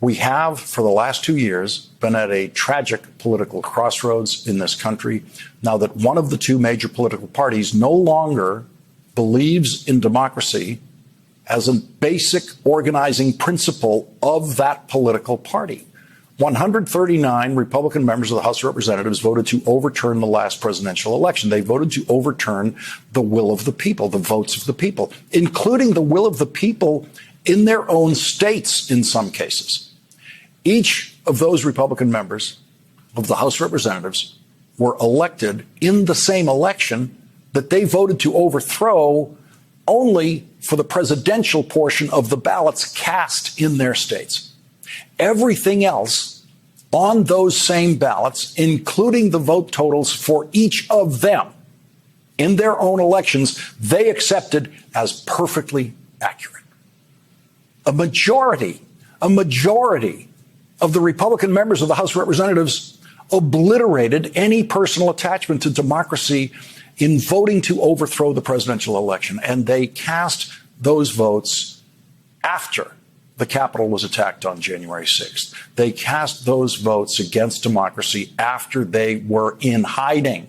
We have, for the last 2 years, been at a tragic political crossroads in this country. Now that one of the two major political parties no longer believes in democracy as a basic organizing principle of that political party. 139 Republican members of the House of Representatives voted to overturn the last presidential election. They voted to overturn the will of the people, the votes of the people, including the will of the people in their own states in some cases. Each of those Republican members of the House of Representatives were elected in the same election that they voted to overthrow only for the presidential portion of the ballots cast in their states. Everything else on those same ballots, including the vote totals for each of them in their own elections, they accepted as perfectly accurate. A majority of the Republican members of the House of Representatives obliterated any personal attachment to democracy in voting to overthrow the presidential election. And they cast those votes after the Capitol was attacked on January 6th. They cast those votes against democracy after they were in hiding,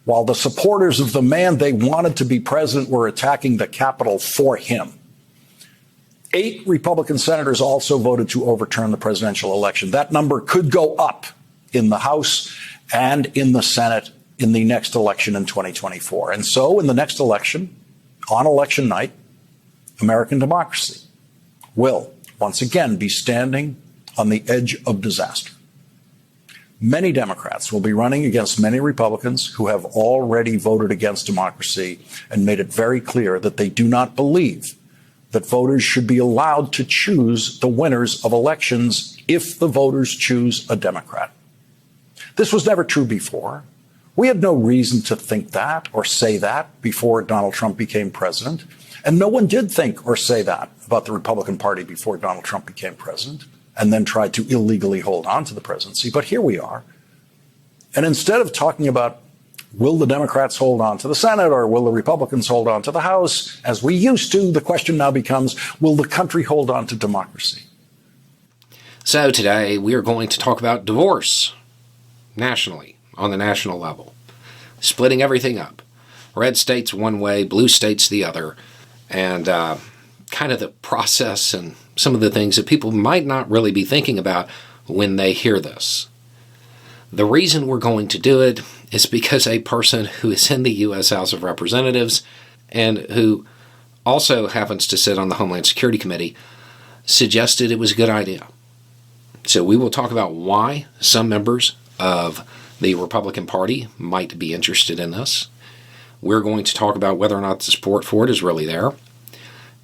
while the supporters of the man they wanted to be president were attacking the Capitol for him. 8 Republican senators also voted to overturn the presidential election. That number could go up in the House and in the Senate in the next election in 2024. And so in the next election, on election night, American democracy will once again be standing on the edge of disaster. Many Democrats will be running against many Republicans who have already voted against democracy and made it very clear that they do not believe that voters should be allowed to choose the winners of elections if the voters choose a Democrat. This was never true before. We had no reason to think that or say that before Donald Trump became president. And no one did think or say that about the Republican Party before Donald Trump became president and then tried to illegally hold on to the presidency. But here we are. And instead of talking about will the Democrats hold on to the Senate or will the Republicans hold on to the House, as we used to, the question now becomes, will the country hold on to democracy? So today we are going to talk about divorce nationally, on the national level, splitting everything up. Red states one way, blue states the other, and kind of the process and some of the things that people might not really be thinking about when they hear this. The reason we're going to do it is because a person who is in the U.S. House of Representatives and who also happens to sit on the Homeland Security Committee suggested it was a good idea. So we will talk about why some members of the Republican Party might be interested in this. We're going to talk about whether or not the support for it is really there.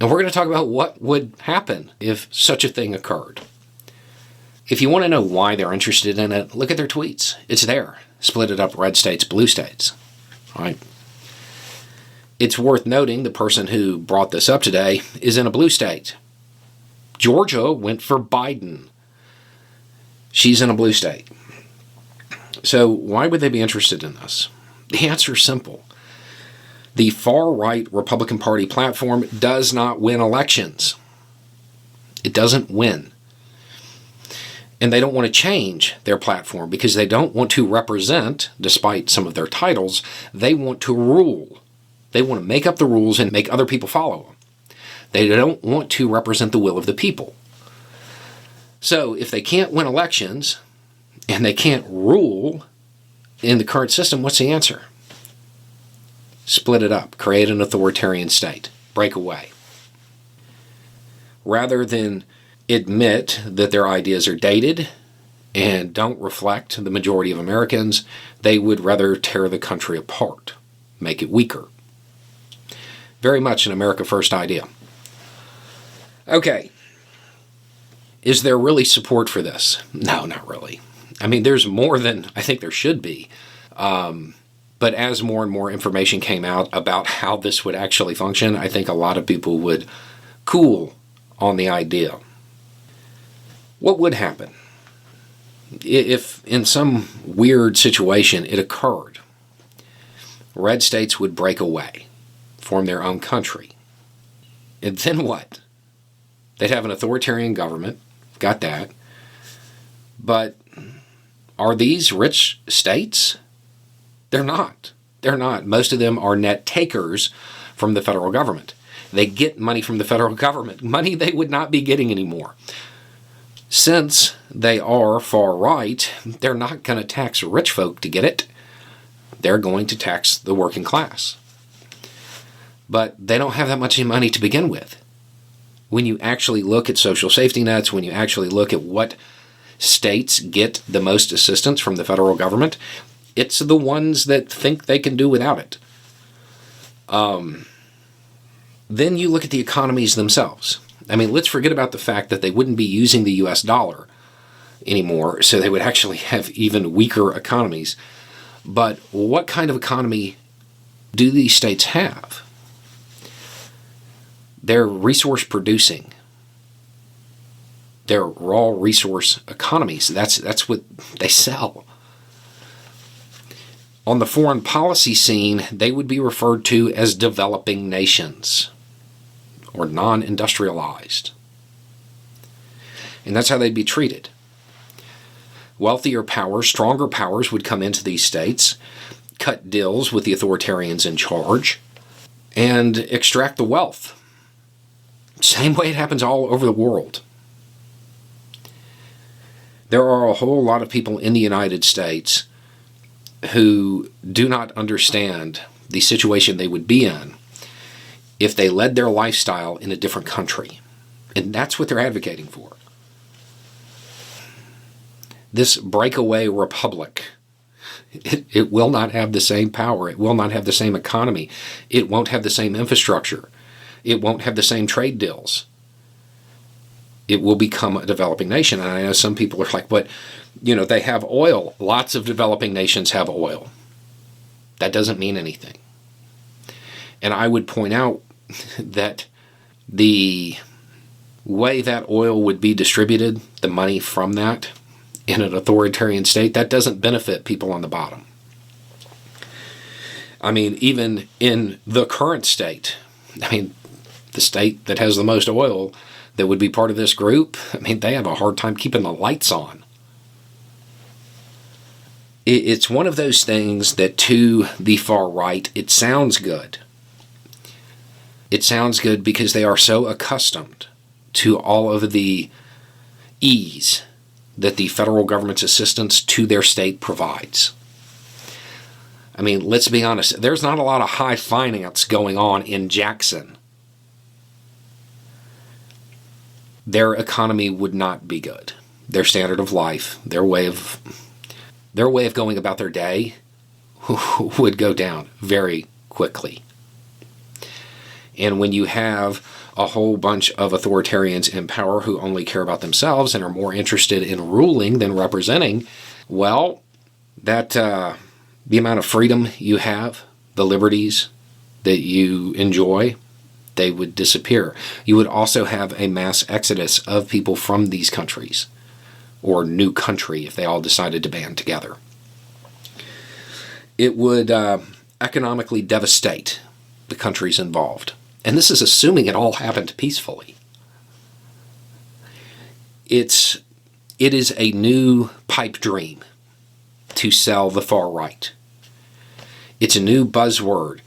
And we're going to talk about what would happen if such a thing occurred. If you want to know why they're interested in it, look at their tweets. It's there. Split it up, red states, blue states. All right. It's worth noting the person who brought this up today is in a blue state. Georgia went for Biden. She's in a blue state. So why would they be interested in this? The answer is simple. The far-right Republican Party platform does not win elections. It doesn't win. And they don't want to change their platform because they don't want to represent, despite some of their titles, they want to rule. They want to make up the rules and make other people follow them. They don't want to represent the will of the people. So if they can't win elections and they can't rule in the current system, what's the answer? Split it up. Create an authoritarian state. Break away. Rather than admit that their ideas are dated and don't reflect the majority of Americans, they would rather tear the country apart, make it weaker. Very much an America First idea. Okay. Is there really support for this? No, not really. I mean, there's more than I think there should be. But as more and more information came out about how this would actually function, I think a lot of people would cool on the idea. What would happen if in some weird situation it occurred? Red states would break away, form their own country. And then what? They'd have an authoritarian government, got that. But are these rich states? They're not. They're not. Most of them are net takers from the federal government. They get money from the federal government, money they would not be getting anymore. Since they are far right, they're not going to tax rich folk to get it. They're going to tax the working class. But they don't have that much money to begin with. When you actually look at social safety nets, when you actually look at what states get the most assistance from the federal government, it's the ones that think they can do without it. Then you look at the economies themselves. I mean, let's forget about the fact that they wouldn't be using the US dollar anymore, so they would actually have even weaker economies. But what kind of economy do these states have? They're resource producing. They're raw resource economies. That's what they sell. On the foreign policy scene, they would be referred to as developing nations or non-industrialized. And that's how they'd be treated. Wealthier powers, stronger powers would come into these states, cut deals with the authoritarians in charge, and extract the wealth. Same way it happens all over the world. There are a whole lot of people in the United States who do not understand the situation they would be in if they led their lifestyle in a different country. And that's what they're advocating for. This breakaway republic, it will not have the same power. It will not have the same economy. It won't have the same infrastructure. It won't have the same trade deals. It will become a developing nation. And I know some people are like, but, they have oil. Lots of developing nations have oil. That doesn't mean anything. And I would point out that the way that oil would be distributed, the money from that, in an authoritarian state, that doesn't benefit people on the bottom. I mean, even in the current state, the state that has the most oil that would be part of this group, they have a hard time keeping the lights on. It's one of those things that to the far right, it sounds good. It sounds good because they are so accustomed to all of the ease that the federal government's assistance to their state provides. Let's be honest, there's not a lot of high finance going on in Jackson. Their economy would not be good. Their standard of life, their way of going about their day would go down very quickly. And when you have a whole bunch of authoritarians in power who only care about themselves and are more interested in ruling than representing, well, that the amount of freedom you have, the liberties that you enjoy, they would disappear. You would also have a mass exodus of people from these countries, or new country if they all decided to band together. It would economically devastate the countries involved. And this is assuming it all happened peacefully. It is a new pipe dream to sell the far right. It's a new buzzword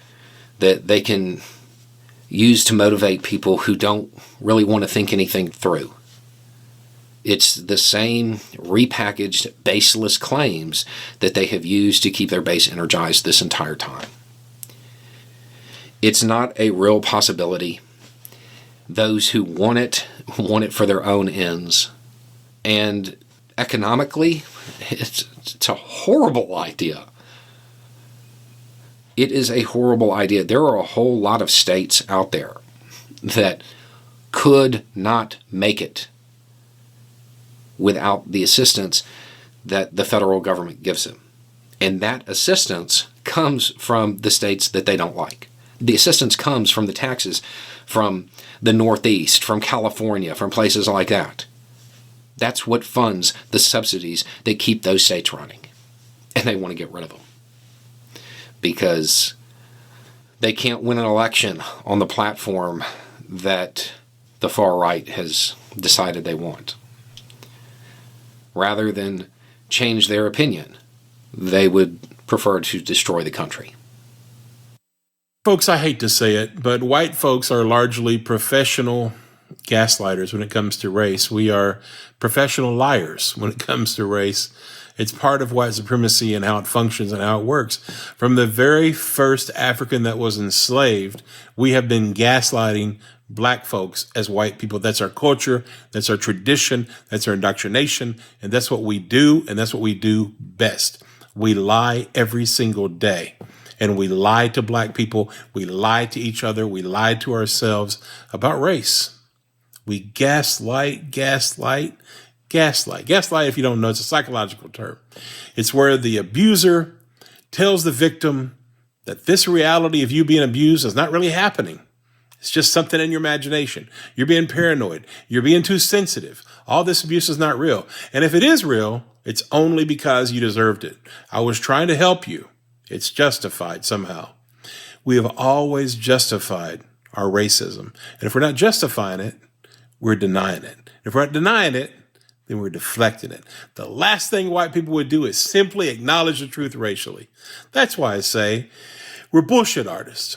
that they can use to motivate people who don't really want to think anything through. It's the same repackaged, baseless claims that they have used to keep their base energized this entire time. It's not a real possibility. Those who want it for their own ends. And economically, it's a horrible idea. It is a horrible idea. There are a whole lot of states out there that could not make it without the assistance that the federal government gives them. And that assistance comes from the states that they don't like. The assistance comes from the taxes from the Northeast, from California, from places like that. That's what funds the subsidies that keep those states running. And they want to get rid of them. Because they can't win an election on the platform that the far right has decided they want. rather than change their opinion. They would prefer to destroy the country. Folks, I hate to say it, but white folks are largely professional gaslighters when it comes to race. We are professional liars when it comes to race. It's part of white supremacy and how it functions and how it works. From the very first African that was enslaved, we have been gaslighting black folks as white people. That's our culture. That's our tradition. That's our indoctrination. And that's what we do. And that's what we do best. We lie every single day. And we lie to black people. We lie to each other. We lie to ourselves about race. We gaslight. Gaslight, if you don't know, it's a psychological term. It's where the abuser tells the victim that this reality of you being abused is not really happening. It's just something in your imagination. You're being paranoid. You're being too sensitive. All this abuse is not real. And if it is real, it's only because you deserved it. I was trying to help you. It's justified somehow. We have always justified our racism. And if we're not justifying it, we're denying it. If we're not denying it, then we're deflecting it. The last thing white people would do is simply acknowledge the truth racially. That's why I say we're bullshit artists.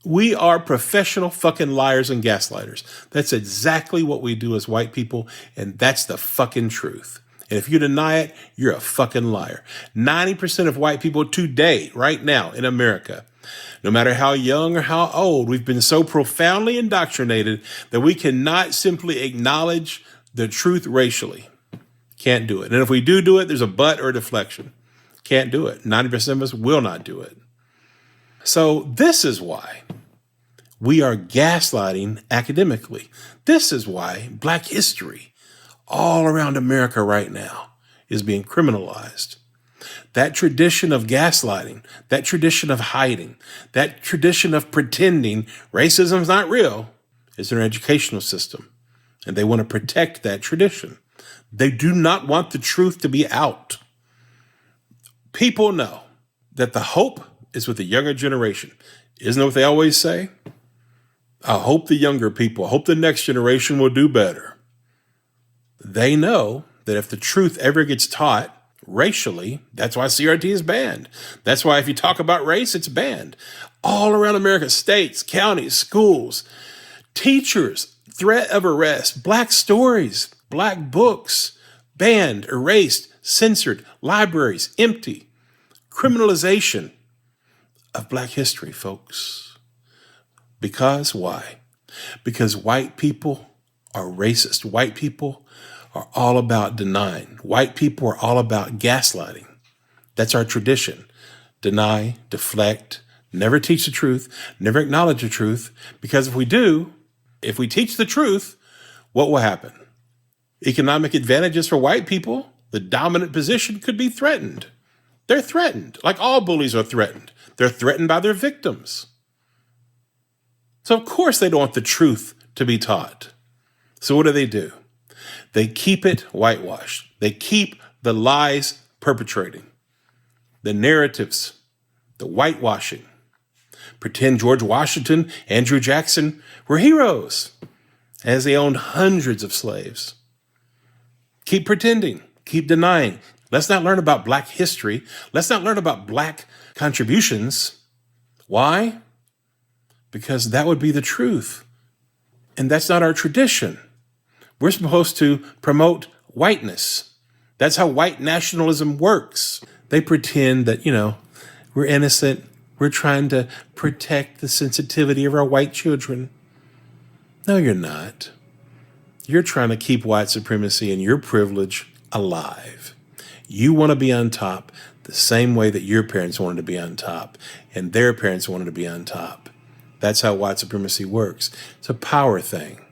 We are professional fucking liars and gaslighters. That's exactly what we do as white people, and that's the fucking truth. And if you deny it, you're a fucking liar. 90% of white people today, right now in America, no matter how young or how old, we've been so profoundly indoctrinated that we cannot simply acknowledge the truth racially. Can't do it. And if we do it, there's a but or a deflection. Can't do it. 90% of us will not do it. So this is why we are gaslighting academically. This is why Black history all around America right now is being criminalized. That tradition of gaslighting, that tradition of hiding, that tradition of pretending racism's not real is in our educational system. And they want to protect that tradition. They do not want the truth to be out. People know that the hope is with the younger generation. Isn't that what they always say? I hope the younger people, I hope the next generation will do better. They know that if the truth ever gets taught racially, that's why CRT is banned. That's why if you talk about race, it's banned. All around America, states, counties, schools, teachers, threat of arrest, Black stories, Black books, banned, erased, censored, libraries, empty, criminalization of Black history, folks. Because why? Because white people are racist. White people are all about denying. White people are all about gaslighting. That's our tradition. Deny, deflect, never teach the truth, never acknowledge the truth. Because if we do, if we teach the truth, what will happen? Economic advantages for white people, the dominant position could be threatened. They're threatened, like all bullies are threatened. They're threatened by their victims. So of course they don't want the truth to be taught. So what do? They keep it whitewashed. They keep the lies perpetrating, the narratives, the whitewashing. Pretend George Washington, Andrew Jackson were heroes as they owned hundreds of slaves. Keep pretending, keep denying. Let's not learn about Black history. Let's not learn about Black contributions. Why? Because that would be the truth. And that's not our tradition. We're supposed to promote whiteness. That's how white nationalism works. They pretend that, we're innocent. We're trying to protect the sensitivity of our white children. No, you're not. You're trying to keep white supremacy and your privilege alive. You want to be on top the same way that your parents wanted to be on top and their parents wanted to be on top. That's how white supremacy works. It's a power thing.